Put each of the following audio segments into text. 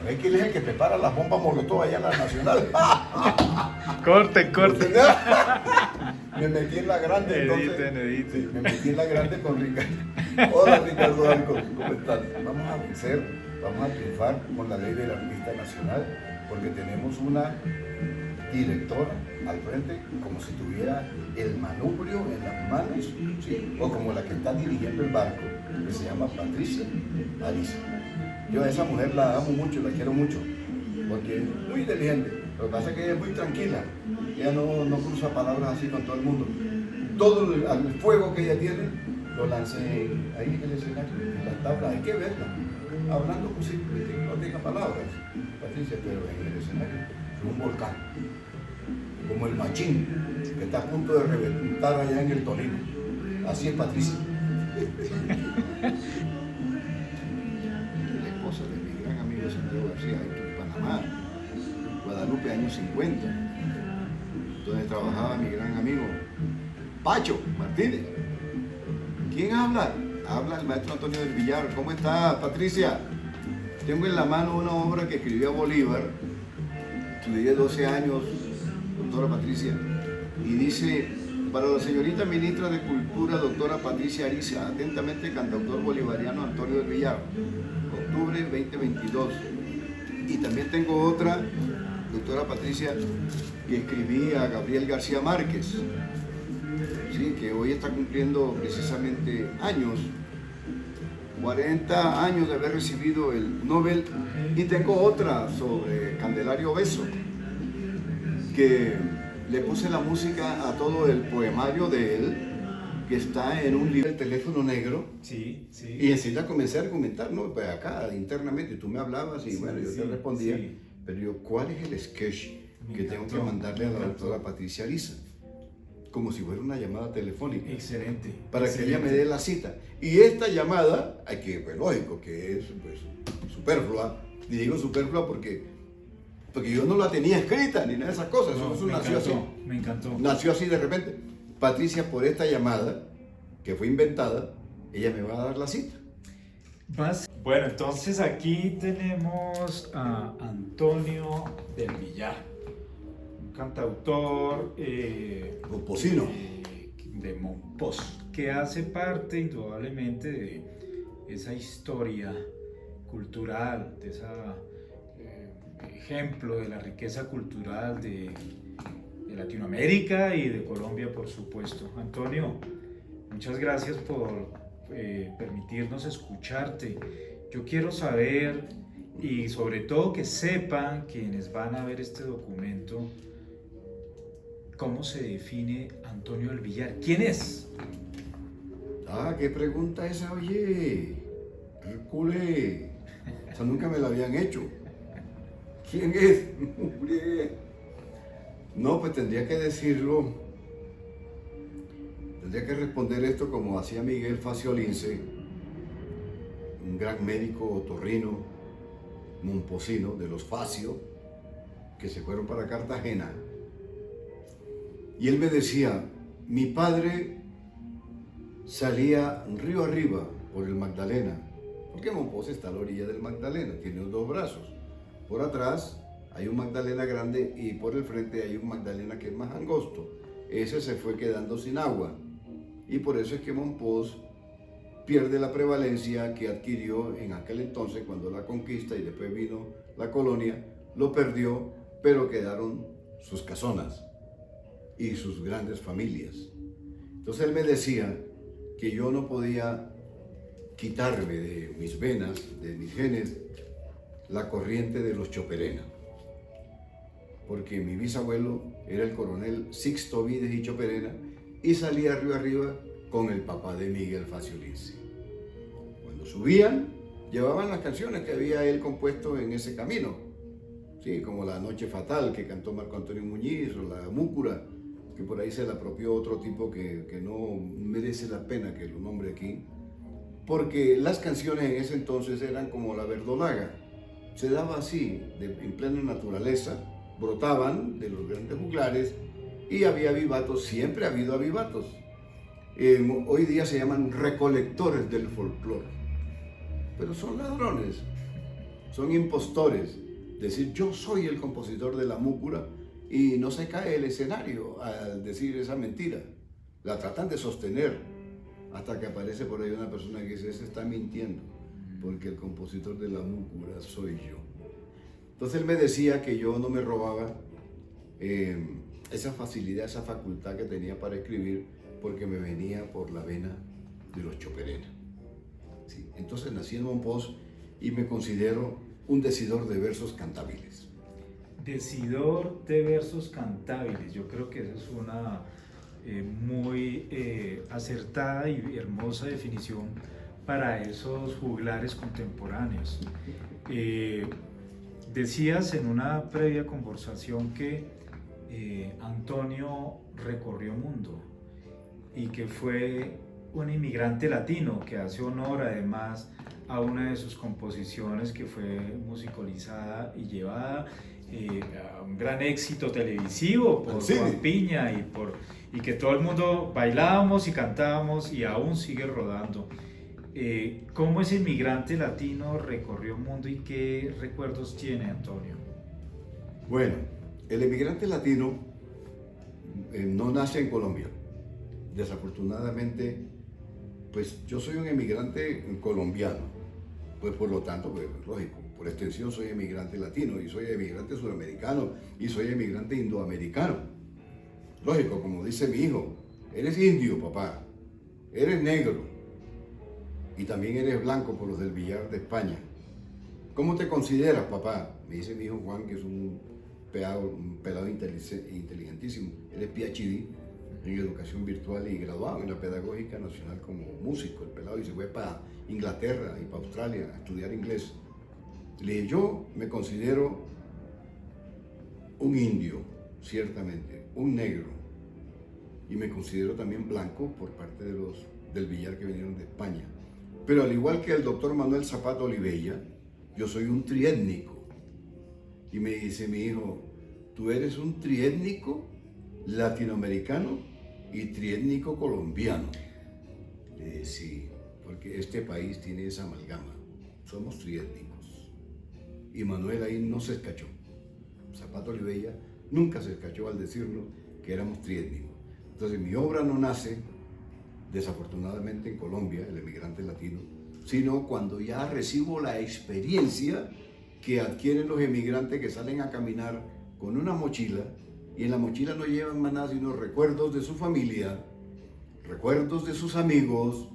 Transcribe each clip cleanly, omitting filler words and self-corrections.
Es que él es el que prepara las bombas molotov allá en la Nacional. Corte, corte. Me metí en la grande. Editen, editen. Sí, me metí en la grande con Ricardo. Hola Ricardo Arco, ¿cómo estás? Vamos a vencer, vamos a triunfar con la ley del artista nacional, porque tenemos una directora al frente como si tuviera el manubrio en las manos, ¿sí? O como la que está dirigiendo el barco, que se llama Patricia Ariza. Yo a esa mujer la amo mucho, la quiero mucho, porque es muy inteligente. Lo que pasa es que ella es muy tranquila, ella no cruza palabras así con todo el mundo. Todo el fuego que ella tiene lo lancé ahí en el escenario, en las tablas, hay que verla, hablando posiblemente, no diga palabras, Patricia, pero en el escenario es un volcán, como el Machín, que está a punto de reventar allá en el Tolima. Así es Patricia. La esposa de mi gran amigo Santiago García, en Panamá, Guadalupe, años 50, donde trabajaba mi gran amigo Pacho Martínez. ¿Quién habla? Habla el maestro Antonio del Villar. ¿Cómo está, Patricia? Tengo en la mano una obra que escribió Bolívar. Estudié 12 años, doctora Patricia, y dice: para la señorita ministra de Cultura, doctora Patricia Ariza, atentamente cantautor bolivariano Antonio del Villar, octubre 2022. Y también tengo otra, doctora Patricia, que escribí a Gabriel García Márquez, sí, que hoy está cumpliendo precisamente años, 40 años de haber recibido el Nobel. Y tengo otra sobre Candelario Beso, que le puse la música a todo el poemario de él, que está en un libro, El teléfono negro. Sí, sí. Y enseguida comencé a argumentar, ¿no? Pues acá internamente tú me hablabas y Sí, bueno, yo sí, te respondía, sí. pero yo, ¿cuál es el sketch que tengo que mandarle a la doctora Patricia Ariza? Como si fuera una llamada telefónica. Excelente. Para excelente. que ella me dé la cita. Y esta llamada, hay que, pues lógico, que es pues superflua. Y digo superflua porque yo no la tenía escrita ni nada de esas cosas. No, Eso me nació encantó, así. me encantó. Nació así de repente. Patricia, por esta llamada, que fue inventada, ella me va a dar la cita. Bueno, entonces aquí tenemos a Antonio del Villar, un cantautor Momposino. de Mompox, que hace parte indudablemente de esa historia cultural, de ese ejemplo de la riqueza cultural de Latinoamérica y de Colombia, por supuesto. Antonio, muchas gracias por permitirnos escucharte. Yo quiero saber, y sobre todo que sepan quienes van a ver este documento, cómo se define Antonio del Villar. ¿Quién es? Ah, qué pregunta esa, oye. Hércules. Esa nunca me la habían hecho. ¿Quién es? No, pues tendría que decirlo. Tendría que responder esto como hacía Miguel Facio Lince, un gran médico otorrino, momposino, de los Facio, que se fueron para Cartagena. Y él me decía, mi padre salía río arriba por el Magdalena, porque Mompox está a la orilla del Magdalena, tiene dos brazos. Por atrás hay un Magdalena grande y por el frente hay un Magdalena que es más angosto. Ese se fue quedando sin agua y por eso es que Mompox pierde la prevalencia que adquirió en aquel entonces cuando la conquista y después vino la colonia, lo perdió, pero quedaron sus casonas y sus grandes familias. Entonces él me decía que yo no podía quitarme de mis venas, de mis genes, la corriente de los Choperena, porque mi bisabuelo era el coronel Sixto Vides y Choperena y salía río arriba con el papá de Miguel Facio Lince. Cuando subían, llevaban las canciones que había él compuesto en ese camino, sí, como La Noche Fatal, que cantó Marco Antonio Muñiz, o La Múcura, que por ahí se la apropió otro tipo que no merece la pena que lo nombre aquí, porque las canciones en ese entonces eran como la verdolaga, se daba así, en plena naturaleza, brotaban de los grandes juglares y había avivatos, siempre ha habido avivatos. Hoy día se llaman recolectores del folclore, pero son ladrones, son impostores. Decir, yo soy el compositor de la múcura y no se cae el escenario al decir esa mentira. La tratan de sostener hasta que aparece por ahí una persona que dice, ese está mintiendo, porque el compositor de la múcura soy yo. Entonces él me decía que yo no me robaba esa facilidad, esa facultad que tenía para escribir, porque me venía por la vena de los Choperena. Sí. Entonces nací en Monpós y me considero un decidor de versos cantables. Decidor de versos cantables, yo creo que esa es una muy acertada y hermosa definición para esos juglares contemporáneos. Decías en una previa conversación que Antonio recorrió mundo y que fue un inmigrante latino, que hace honor además a una de sus composiciones que fue musicalizada y llevada a un gran éxito televisivo por Juan Piña y que todo el mundo bailábamos y cantábamos y aún sigue rodando. ¿Cómo ese inmigrante latino recorrió el mundo y qué recuerdos tiene, Antonio? Bueno, el inmigrante latino no nace en Colombia. Desafortunadamente, pues yo soy un emigrante colombiano, pues por lo tanto, pues lógico, por extensión soy emigrante latino y soy emigrante sudamericano y soy emigrante indoamericano. Lógico, como dice mi hijo, eres indio, papá, eres negro y también eres blanco por los del Villar de España. ¿Cómo te consideras, papá? Me dice mi hijo Juan, que es un pelado inteligentísimo, él es PhD en educación virtual y graduado en la Pedagógica Nacional como músico, el pelado, y se fue para Inglaterra y para Australia a estudiar inglés. Le dije, yo me considero un indio, ciertamente, un negro, y me considero también blanco por parte de los del Villar que vinieron de España. Pero al igual que el doctor Manuel Zapata Olivella, yo soy un triétnico. Y me dice mi hijo, ¿tú eres un triétnico latinoamericano y triétnico colombiano? Le dije, sí, porque este país tiene esa amalgama. Somos triétnicos. Y Manuel ahí no se escachó. Zapata Olivella nunca se escachó al decirnos que éramos triétnicos. Entonces mi obra no nace, desafortunadamente, en Colombia, el emigrante latino, sino cuando ya recibo la experiencia que adquieren los emigrantes que salen a caminar con una mochila, y en la mochila no llevan más nada sino recuerdos de su familia, recuerdos de sus amigos,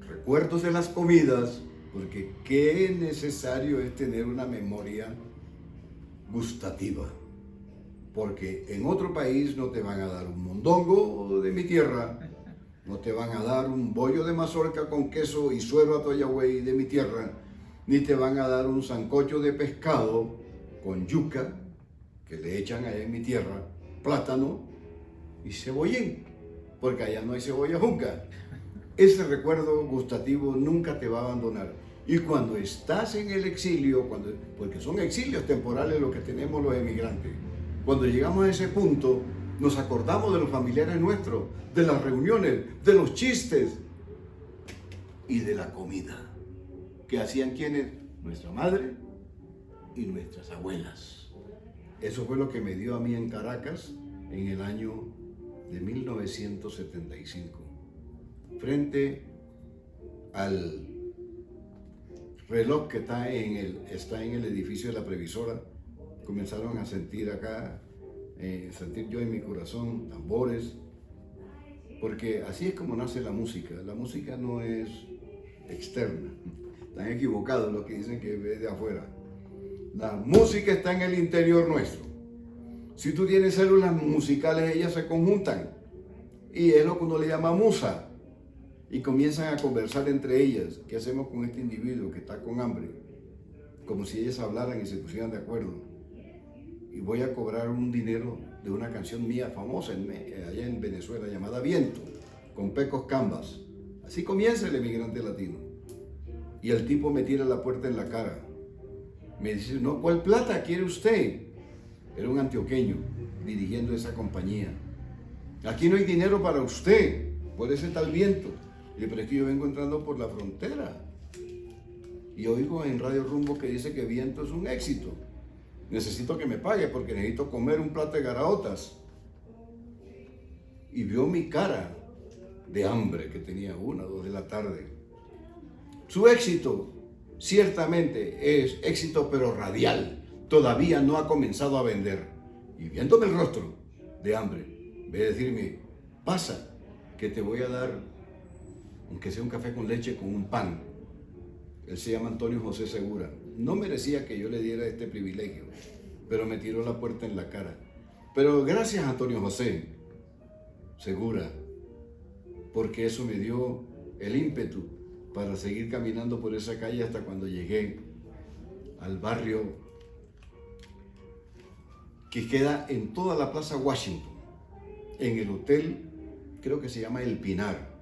recuerdos de las comidas, porque qué necesario es tener una memoria gustativa, porque en otro país no te van a dar un mondongo de mi tierra, no te van a dar un bollo de mazorca con queso y suero a toyagüey de mi tierra, ni te van a dar un sancocho de pescado con yuca, que le echan allá en mi tierra, plátano y cebollín, porque allá no hay cebolla junca. Ese recuerdo gustativo nunca te va a abandonar. Y cuando estás en el exilio, porque son exilios temporales los que tenemos los emigrantes, cuando llegamos a ese punto, nos acordamos de los familiares nuestros, de las reuniones, de los chistes y de la comida que hacían quienes, nuestra madre y nuestras abuelas. Eso fue lo que me dio a mí en Caracas en el año de 1975, frente al reloj que está en el edificio de la Previsora. Comenzaron a sentir acá, sentir yo en mi corazón tambores, porque así es como nace la música. La música no es externa. Están equivocados los que dicen que es de afuera. La música está en el interior nuestro. Si tú tienes células musicales, ellas se conjuntan y es lo que uno le llama musa, y comienzan a conversar entre ellas. ¿Qué hacemos con este individuo que está con hambre? Como si ellas hablaran y se pusieran de acuerdo. Y voy a cobrar un dinero de una canción mía famosa allá en Venezuela llamada Viento, con Pecos Cambas. Así comienza el emigrante latino. Y el tipo me tira la puerta en la cara. Me dice, no, ¿cuál plata quiere usted? Era un antioqueño dirigiendo esa compañía. Aquí no hay dinero para usted, por ese tal Viento. Y pero es que yo vengo entrando por la frontera. y oigo en Radio Rumbo que dice que Viento es un éxito. Necesito que me pague porque necesito comer un plato de garaotas. Y vio mi cara de hambre que tenía 1 o 2 de la tarde. Su éxito ciertamente es éxito, pero radial. Todavía no ha comenzado a vender. Y viéndome el rostro de hambre, ve a decirme, pasa, que te voy a dar, aunque sea un café con leche, con un pan. Él se llama Antonio José Segura. No merecía que yo le diera este privilegio, pero me tiró la puerta en la cara. Pero gracias a Antonio José Segura, porque eso me dio el ímpetu para seguir caminando por esa calle hasta cuando llegué al barrio que queda en toda la Plaza Washington, en el hotel, creo que se llama El Pinar.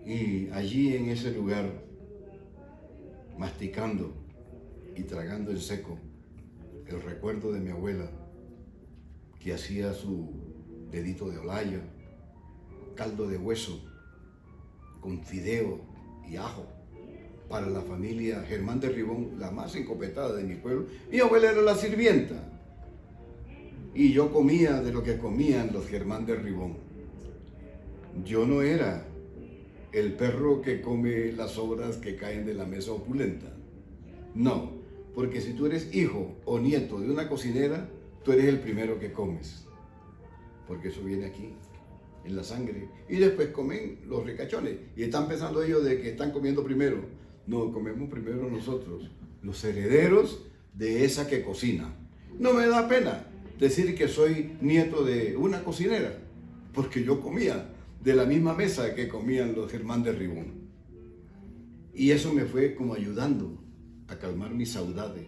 Y allí en ese lugar, masticando y tragando en seco el recuerdo de mi abuela, que hacía su dedito de olaya, caldo de hueso, con fideo y ajo, para la familia Germán de Ribón, la más encopetada de mi pueblo. Mi abuela era la sirvienta, y yo comía de lo que comían los Germán de Ribón. Yo no era el perro que come las sobras que caen de la mesa opulenta. No, porque si tú eres hijo o nieto de una cocinera, tú eres el primero que comes, porque eso viene aquí, en la sangre. Y después comen los ricachones, y están pensando ellos de que están comiendo primero. No, comemos primero nosotros, los herederos de esa que cocina. No me da pena decir que soy nieto de una cocinera, porque yo comía de la misma mesa que comían los Germán de Ribón. Y eso me fue como ayudando a calmar mi saudade,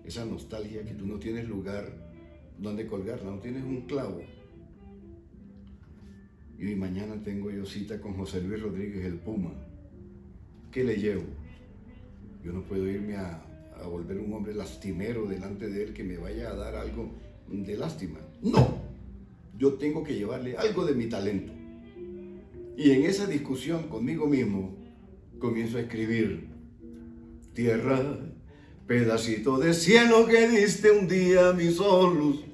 esa nostalgia que tú no tienes lugar donde colgarla, no tienes un clavo. Y mañana tengo yo cita con José Luis Rodríguez, el Puma. ¿Qué le llevo? Yo no puedo irme a volver un hombre lastimero delante de él que me vaya a dar algo de lástima. No, yo tengo que llevarle algo de mi talento. Y en esa discusión conmigo mismo comienzo a escribir: tierra, pedacito de cielo que diste un día a mis ojos,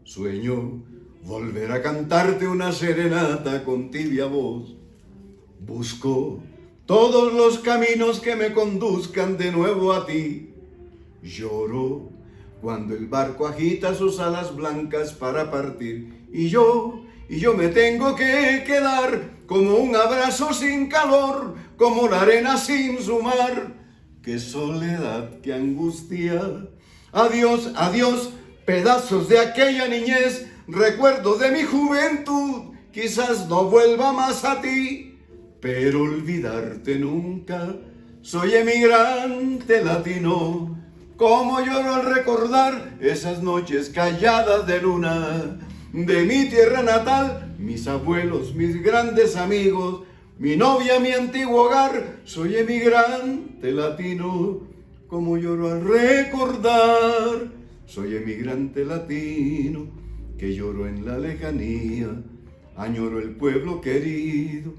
sueño volver a cantarte una serenata con tibia voz. Busco todos los caminos que me conduzcan de nuevo a ti. Lloro cuando el barco agita sus alas blancas para partir. Y yo me tengo que quedar como un abrazo sin calor, como la arena sin su mar. ¡Qué soledad, qué angustia! Adiós, adiós, pedazos de aquella niñez, recuerdo de mi juventud, quizás no vuelva más a ti, pero olvidarte nunca. Soy emigrante latino, como lloro al recordar esas noches calladas de luna de mi tierra natal, mis abuelos, mis grandes amigos, mi novia, mi antiguo hogar. Soy emigrante latino, como lloro al recordar. Soy emigrante latino, que lloro en la lejanía, añoro el pueblo querido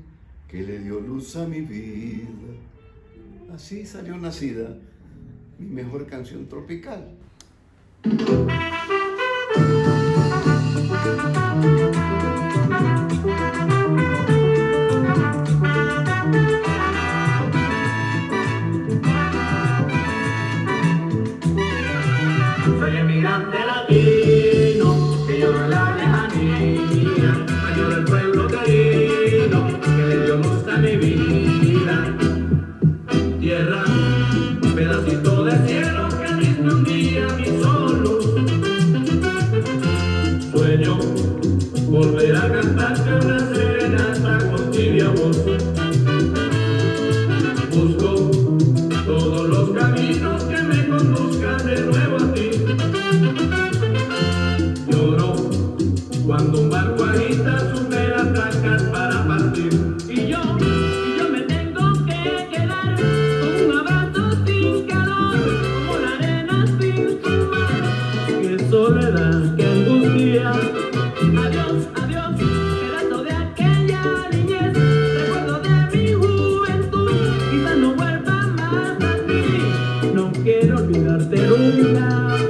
que le dio luz a mi vida. Así salió nacida mi mejor canción tropical. Soy emigrante latino, que lloro en la lejanía, añoro el pueblo querido que le dio luz a mi vida. Tierra, un pedacito de cielo que diste un día a mi solo, sueño quiero olvidarte nunca.